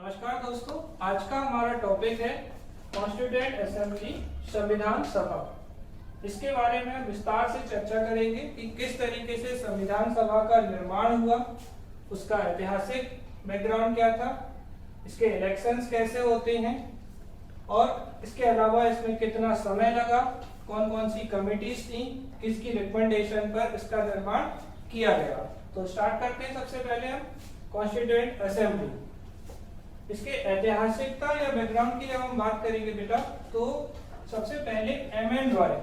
नमस्कार दोस्तों, आज का हमारा टॉपिक है कॉन्स्टिट्यूएंट असेंबली, संविधान सभा। इसके बारे में विस्तार से चर्चा करेंगे कि किस तरीके से संविधान सभा का निर्माण हुआ, उसका ऐतिहासिक बैकग्राउंड क्या था, इसके इलेक्शंस कैसे होते हैं और इसके अलावा इसमें कितना समय लगा, कौन कौन सी कमिटीज थी, किसकी रिकमेंडेशन पर इसका निर्माण किया गया। तो स्टार्ट करते हैं। सबसे पहले हम कॉन्स्टिट्यूएंट असेंबली, इसके ऐतिहासिकता या बैकग्राउंड की जब हम बात करेंगे बेटा, तो सबसे पहले एम.एन. रॉय,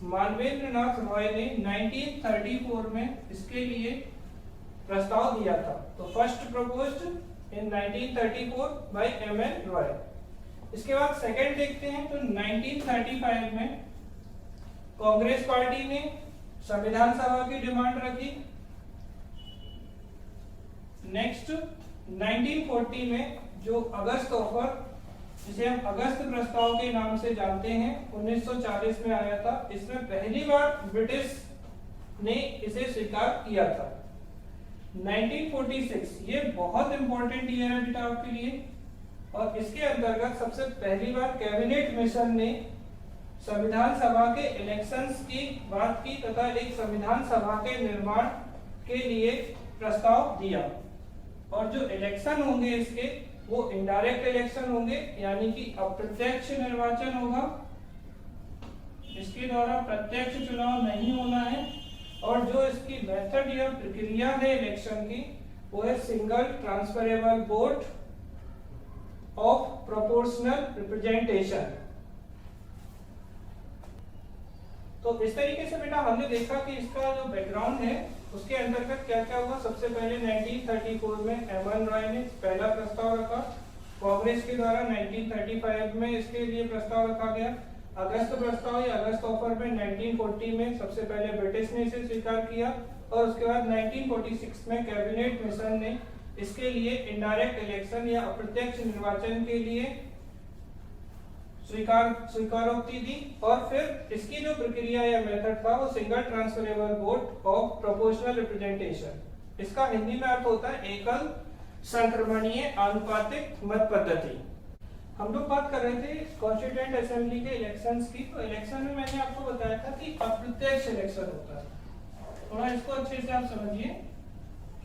मानवेंद्र नाथ रॉय ने 1934 में इसके लिए प्रस्ताव दिया था। तो first proposed in 1934 by M N. Roy. इसके बाद सेकंड देखते हैं तो 1935 में कांग्रेस पार्टी ने संविधान सभा की डिमांड रखी। नेक्स्ट 1940 में जो अगस्त ऑफर, जिसे हम अगस्त प्रस्ताव के नाम से जानते हैं, 1940 में आया था। इसमें पहली बार ब्रिटिश ने इसे स्वीकार किया था। 1946 ये बहुत इंपॉर्टेंट ईयर है बेटा आपके लिए, और इसके अंतर्गत सबसे पहली बार कैबिनेट मिशन ने संविधान सभा के इलेक्शंस की बात की तथा एक संविधान सभा के निर्माण के लिए प्रस्ताव दिया। और जो इलेक्शन होंगे इसके, वो इनडायरेक्ट इलेक्शन होंगे, यानी कि अप्रत्यक्ष निर्वाचन होगा। इसके द्वारा प्रत्यक्ष चुनाव नहीं होना है। और जो इसकी मेथड या प्रक्रिया है इलेक्शन की, वो है single transferable vote of proportional representation. तो इस तरीके से बेटा हमने देखा कि इसका जो बैकग्राउंड है उसके अंतर्गत क्या क्या हुआ। सबसे पहले 1934 में एम.एन. रॉय ने पहला प्रस्ताव रखा। कांग्रेस के द्वारा 1935 में इसके लिए प्रस्ताव रखा गया। अगस्त प्रस्ताव या अगस्त ऑफर में 1940 में सबसे पहले ब्रिटिश ने इसे स्वीकार किया, और उसके बाद 1946 में कैबिनेट मिशन ने इसके लिए इनडायरेक्ट इलेक्शन या अप्रत्यक्ष निर्वाचन के लिए स्वीकारोक्ति दी। और फिर इसकी जो प्रक्रिया या मेथड था वो single transferable vote of proportional representation. इसका हिंदी में अर्थ होता है एकल संक्रमणीय आनुपातिक मत पद्धति। हम लोग बात कर रहे थे कॉन्स्टिट्यूएंट असेंबली के इलेक्शंस की। तो इलेक्शन में मैंने आपको बताया था कि अप्रत्यक्ष इलेक्शन होता है। थोड़ा इसको अच्छे से आप समझिए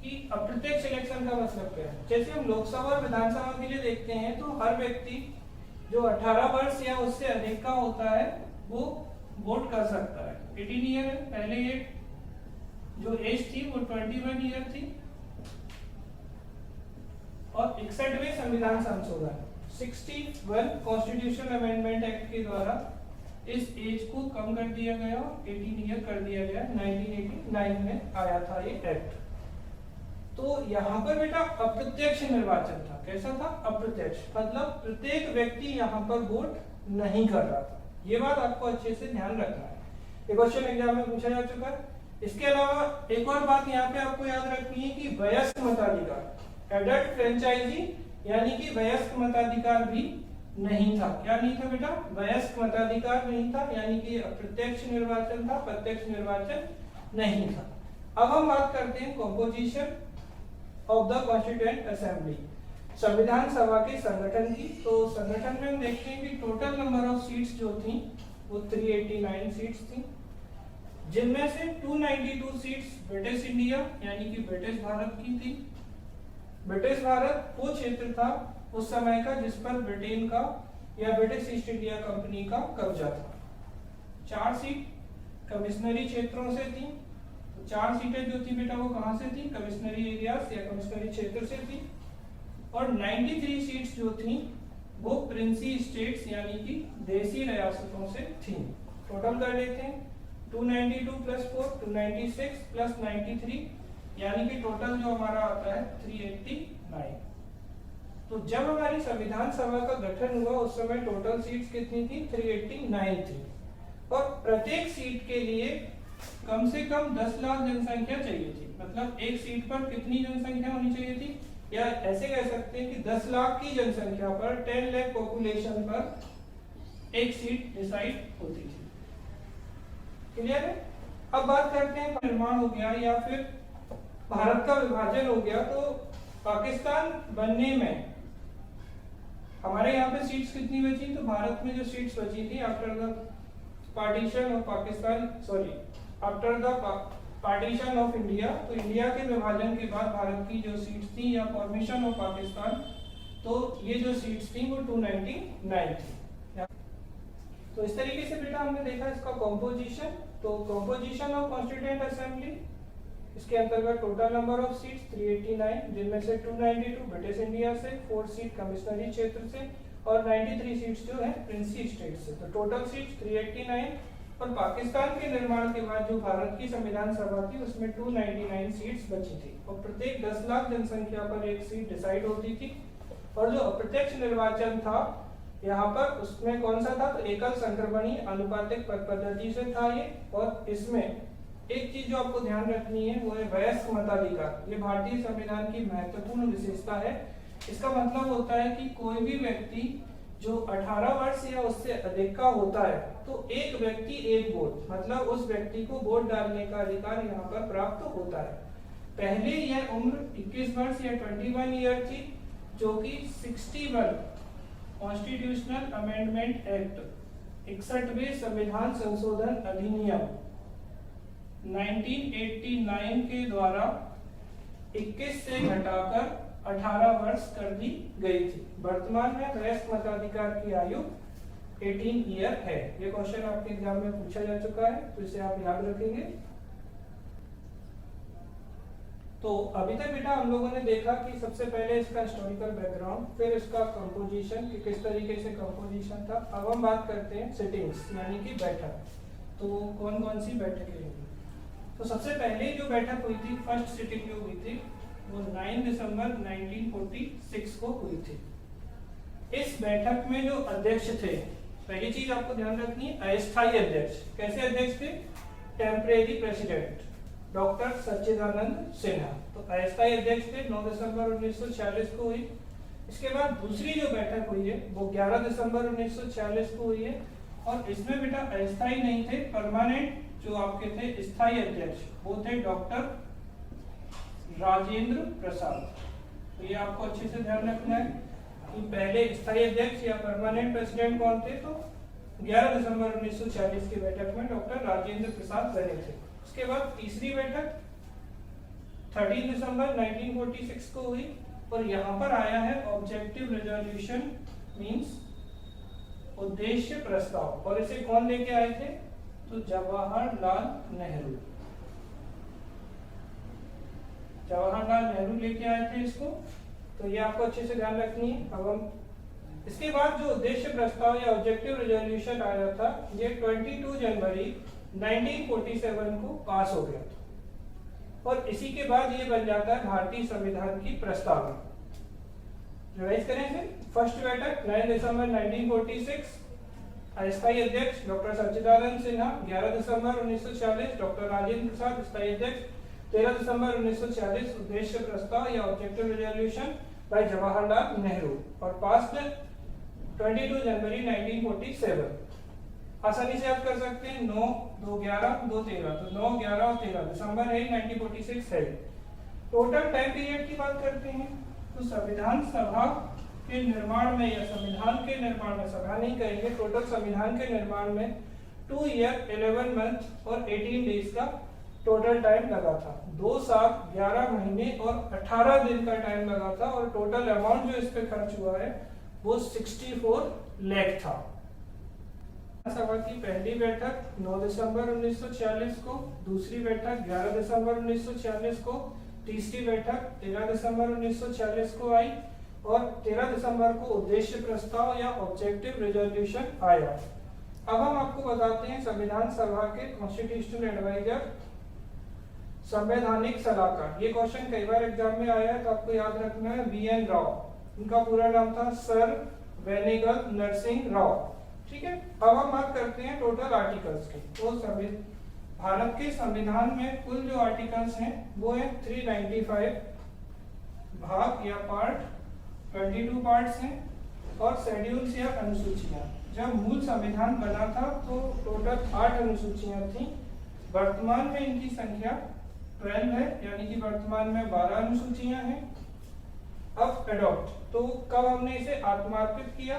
कि अप्रत्यक्ष इलेक्शन का मतलब क्या है। जैसे हम लोकसभा और विधानसभा के लिए देखते हैं, तो हर व्यक्ति जो 18 वर्ष या उससे अधिक का होता है वो वोट कर सकता है। 18 ईयर है। पहले ये जो एज थी वो 21 ईयर थी। और 61वें संविधान संशोधन 61 कॉन्स्टिट्यूशन अमेंडमेंट एक्ट के द्वारा इस एज को कम कर दिया गया और 18 ईयर कर दिया गया। 1989 में आया था ये एक्ट। तो यहाँ पर बेटा अप्रत्यक्ष निर्वाचन था। कैसा था? अप्रत्यक्ष, मतलब प्रत्येक व्यक्ति यहाँ पर वोट नहीं कर रहा था। ये बात आपको अच्छे से ध्यान रखना है। ये क्वेश्चन एग्जाम में पूछा जा चुका है। इसके अलावा एक और बात यहाँ पे आपको याद रखनी है कि वयस्क मताधिकार, एडल्ट फ्रेंचाइजी, यानी कि वयस्क मताधिकार भी नहीं था। क्या नहीं था बेटा? वयस्क मताधिकार नहीं था, यानी कि अप्रत्यक्ष निर्वाचन था, प्रत्यक्ष निर्वाचन नहीं था। अब हम बात करते हैं composition of the constituent assembly, संविधान सभा के संगठन की। तो संगठन में हम देखते हैं कि टोटल नंबर ऑफ सीट्स जो थी वो 389 सीट्स थी, जिनमें से 292 सीट्स ब्रिटिश इंडिया यानी कि ब्रिटिश भारत की थी। ब्रिटिश भारत वो क्षेत्र था उस समय का जिस पर ब्रिटेन का या ब्रिटिश ईस्ट इंडिया कंपनी का कब्जा था। 4 सीट कमिश्नरी क्षेत्रों से थी। 4 सीटें जो थी बेटा वो कहां से थी? कमिश्नरी एरियाज या कमिश्नरी क्षेत्र से थी। और 93 सीट्स जो थी वो प्रिंसी स्टेट्स यानी कि देसी रियासतों से थी। टोटल कर लेते हैं 292 प्लस 4 296 प्लस 93, यानी कि टोटल जो हमारा आता है 389। तो जब हमारी संविधान सभा का गठन हुआ उस समय टोटल सीट्स कितनी थी? 389 थी। और प्रत्येक सीट के लिए कम से कम 10 लाख जनसंख्या चाहिए थी। मतलब एक सीट पर कितनी जनसंख्या होनी चाहिए थी, या ऐसे कह सकते हैं कि 10 लाख की जनसंख्या पर 10 लाख पॉपुलेशन पर एक सीट डिसाइड होती थी। क्लियर है? अब बात करते हैं निर्माण हो गया या फिर भारत का विभाजन हो गया, तो पाकिस्तान बनने में हमारे यहाँ पे सीट्स कितनी बची, तो भारत में जो सीट्स बची थी after the partition of Pakistan, sorry after the partition of India, तो इंडिया के विभाजन के बाद भारत की जो सीट्स थी या फॉर्मेशन ऑफ पाकिस्तान, तो ये जो सीट्स थी वो 299 थी। तो इस तरीके से बेटा हमने देखा इसका कॉम्पोजिशन। तो कॉम्पोजिशन ऑफ कॉन्स्टिट्यूएंट असेंबली, इसके अंतर्गत टोटल नंबर ऑफ सीट्स 389, जिनमें से 292 ब्रिटिश इंडिया से, 4 सीट कमिश्नरी क्षेत्र से और 93 सीट्स जो है प्रिंसी स्टेट से। तो टोटल सीट्स 389 और पाकिस्तान के निर्माण के बाद जो भारत की संविधान सभा थी उसमें 299 सीट्स बची थी और प्रत्येक 10 लाख जनसंख्या पर एक सीट डिसाइड होती थी। और जो अप्रत्यक्ष निर्वाचन था यहाँ पर उसमें कौन सा था, तो एकल संक्रमणी आनुपातिक पद्धति से था ये। और इसमें एक चीज जो आपको ध्यान रखनी है वो है वयस्क मताधिकार। ये भारतीय संविधान की महत्वपूर्ण विशेषता है। इसका मतलब होता है कि कोई भी व्यक्ति जो 18 वर्ष या उससे अधिक का होता है तो एक व्यक्ति एक वोट, मतलब उस व्यक्ति को वोट डालने का अधिकार यहाँ पर प्राप्त होता है। पहले यह उम्र 21 वर्ष या 21 ईयर थी, जो कि 61 कॉन्स्टिट्यूशनल अमेंडमेंट एक्ट 61वें संविधान संशोधन अधिनियम 1989 के द्वारा 21 से घटाकर 18 वर्ष कर दी गई थी। वर्तमान में वयस्क मताधिकार की आयु 18 ईयर है। ये क्वेश्चन आपके एग्जाम में पूछा जा चुका है, तो इसे आप याद रखेंगे। तो अभी तक बेटा हम लोगों ने देखा कि सबसे पहले इसका हिस्टोरिकल बैकग्राउंड, फिर इसका कंपोजिशन कि किस तरीके से कंपोजिशन था। अब हम बात करते हैं सिटिंग्स यानी कि बैठक। तो कौन कौन सी बैठकें हुई, तो सबसे पहले जो बैठक हुई थी, फर्स्ट सिटिंग जो हुई थी वो 9 दिसंबर 1946 को हुई थी। इस बैठक में जो अध्यक्ष थे, पहली चीज आपको ध्यान रखनी है, अस्थायी अध्यक्ष। कैसे अध्यक्ष थे, टेम्परेरी प्रेसिडेंट डॉक्टर सच्चिदानंद सिन्हा। तो अस्थायी अध्यक्ष थे, 9 दिसंबर 1946 को हुई। इसके बाद दूसरी जो बैठक हुई है वो 11 दिसंबर 1946 को हुई है और इसमें बेटा अस्थायी नहीं थे, परमानेंट जो आपके थे स्थायी अध्यक्ष वो थे डॉक्टर राजेंद्र प्रसाद। तो ये आपको अच्छे से ध्यान रखना है कि पहले स्थायी अध्यक्ष या परमानेंट प्रेसिडेंट कौन थे, तो 11 दिसंबर 1946 की बैठक में डॉक्टर राजेंद्र प्रसाद बने थे। उसके बाद तीसरी बैठक 13 दिसंबर 1946 को हुई और यहाँ पर आया है ऑब्जेक्टिव रेजोल्यूशन मींस उद्देश्य प्रस्ताव, और इसे कौन लेके आए थे, तो जवाहरलाल नेहरू। जवाहरलाल नेहरू लेके आए थे इसको, तो ये आपको अच्छे से ध्यान रखनी है। अब हम इसके बाद जो उद्देश्य प्रस्ताव या ऑब्जेक्टिव रेजोल्यूशन आया था ये 22 जनवरी 1947 को पास हो गया था और इसी के बाद ये बन जाता है भारतीय संविधान की प्रस्तावना। रिवाइज करें फिर, फर्स्ट बैठक 9 दिसंबर 1946, अस्थायी अध्यक्ष डॉक्टर सच्चिदानंद सिन्हा। 11 दिसंबर 1946 डॉक्टर राजेंद्र प्रसाद स्थायी अध्यक्ष। 13 दिसंबर 1946 उद्देश्य प्रस्ताव या objective resolution bye Jawaharlal Nehru और पास 22 जनवरी 1947। आसानी से आप कर सकते हैं 9, 2, 11, 2, 13, तो 9, 11 और 13 दिसंबर है, 1946 है। टोटल टाइम पीरियड की बात करते हैं तो संविधान सभा के निर्माण में या संविधान के निर्माण में, सभा नहीं कहेंगे, टोटल संविधान के निर्माण में 2 ईयर 11 मंथ और 18 डेज का टोटल टाइम लगा था। 2 साल 11 महीने और 18 दिन का टाइम लगा था और टोटल अमाउंट जो इस पे खर्च हुआ है वो 64 लाख था। सभा की पहली बैठक 9 दिसंबर 1946 को, दूसरी बैठक 11 दिसंबर 1946 को, तीसरी बैठक 13 दिसंबर 1946 को आई और 13 दिसंबर को उद्देश्य प्रस्ताव या ऑब्जेक्टिव रेजोल्यूशन आया। अब हम आपको बताते हैं संविधान सभा के कॉन्स्टिट्यूशनल एडवाइजर, संवैधानिक सलाहकार। ये क्वेश्चन कई बार एग्जाम में आया है तो आपको याद रखना है VN राव। इनका पूरा नाम था सर वेनेगल नरसिंह राव। ठीक है, अब हम बात करते हैं टोटल आर्टिकल्स की। तो भारत के संविधान में कुल जो आर्टिकल्स हैं वो है 395 भाग या पार्ट, 22 पार्ट्स हैं और शेड्यूल्स या अनुसूचियां। जब मूल संविधान बना था तो टोटल 8 अनुसूचियां थी। वर्तमान में इनकी संख्या 12 है, यानी कि वर्तमान में 12 अनुसूचियां हैं। अब अडॉप्ट, तो कब हमने इसे आत्मार्पित किया?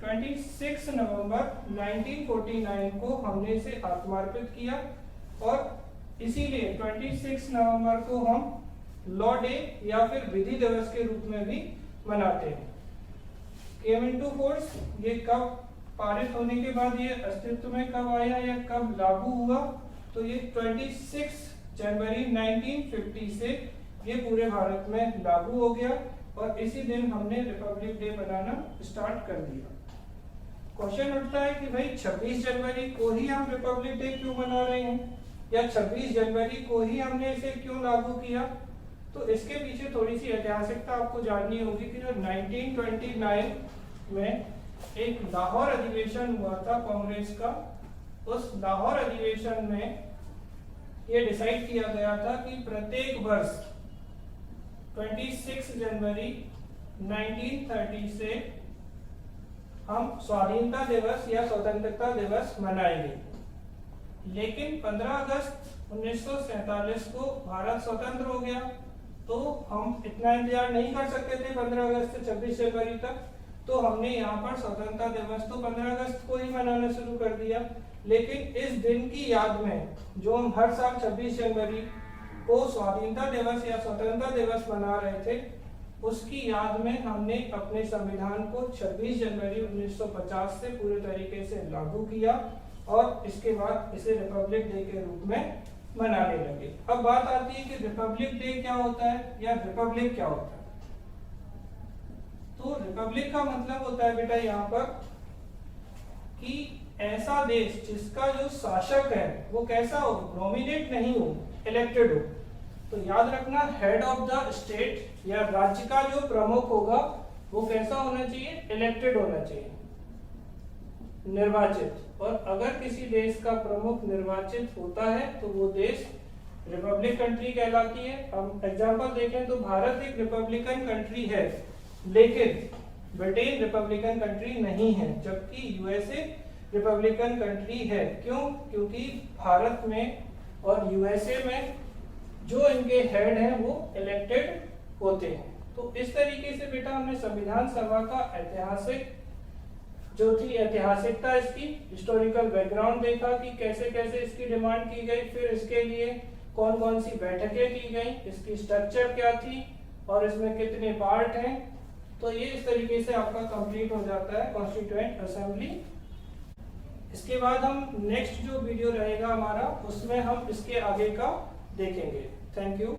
26 नवंबर 1949 को हमने इसे आत्मार्पित किया और इसीलिए 26 नवंबर को हम लॉ डे या फिर विधि दिवस के रूप में भी मनाते हैं। केम इनटू फोर्स, ये कब पारित होने के बाद ये अस्तित्व में कब आया या कब लागू हुआ? तो ये 26 जनवरी 1950 से ये पूरे भारत में लागू हो गया और इसी दिन हमने रिपब्लिक डे मनाना स्टार्ट कर दिया। क्वेश्चन उठता है कि भाई 26 जनवरी को ही हम रिपब्लिक डे क्यों मना रहे हैं या 26 जनवरी को ही हमने इसे क्यों लागू किया? तो इसके पीछे थोड़ी सी ऐतिहासिकता आपको जाननी होगी कि जो 1929 में एक लाहौर अधिवेशन हुआ था कांग्रेस का, उस लाहौर अधिवेशन में ये डिसाइड किया गया था कि प्रत्येक वर्ष 26 जनवरी 1930 से हम स्वाधीनता दिवस या स्वतंत्रता दिवस मनाएंगे। लेकिन 15 अगस्त 1947 को भारत स्वतंत्र हो गया, तो हम इतना इंतजार नहीं कर सकते थे 15 अगस्त से 26 जनवरी तक, तो हमने यहाँ पर स्वतंत्रता दिवस तो 15 अगस्त को ही मनाना शुरू कर दिया। लेकिन इस दिन की याद में जो हम हर साल 26 जनवरी को स्वाधीनता दिवस या स्वतंत्रता दिवस मना रहे थे, उसकी याद में हमने अपने संविधान को 26 जनवरी 1950 से पूरे तरीके से लागू किया और इसके बाद इसे रिपब्लिक डे के रूप में मनाने लगे। अब बात आती है कि रिपब्लिक डे क्या होता है या रिपब्लिक क्या होता है। तो रिपब्लिक का मतलब होता है बेटा यहाँ पर कि ऐसा देश जिसका जो शासक है वो कैसा हो, नॉमिनेट नहीं हो, इलेक्टेड हो। तो याद रखना, हेड ऑफ द स्टेट या राज्य का जो प्रमुख होगा वो कैसा होना चाहिए, इलेक्टेड होना चाहिए, निर्वाचित। और अगर किसी देश का प्रमुख निर्वाचित होता है तो वो देश रिपब्लिक कंट्री कहलाती है। हम एग्जांपल देखें तो भारत एक रिपब्लिकन कंट्री है, लेकिन ब्रिटेन रिपब्लिकन कंट्री नहीं है, जबकि यूएसए रिपब्लिकन कंट्री है। क्यों? क्योंकि भारत में और यूएसए में जो इनके हेड हैं वो इलेक्टेड होते हैं। तो इस तरीके से बेटा हमने संविधान सभा का ऐतिहासिक जो थी ऐतिहासिकता, इसकी हिस्टोरिकल बैकग्राउंड देखा कि कैसे कैसे इसकी डिमांड की गई, फिर इसके लिए कौन कौन सी बैठकें की गई, इसकी स्ट्रक्चर क्या थी और इसमें कितने पार्ट हैं। तो ये इस तरीके से आपका कंप्लीट हो जाता है कॉन्स्टिट्यूएंट असेंबली। इसके बाद हम नेक्स्ट जो वीडियो रहेगा हमारा, उसमें हम इसके आगे का देखेंगे। Thank you.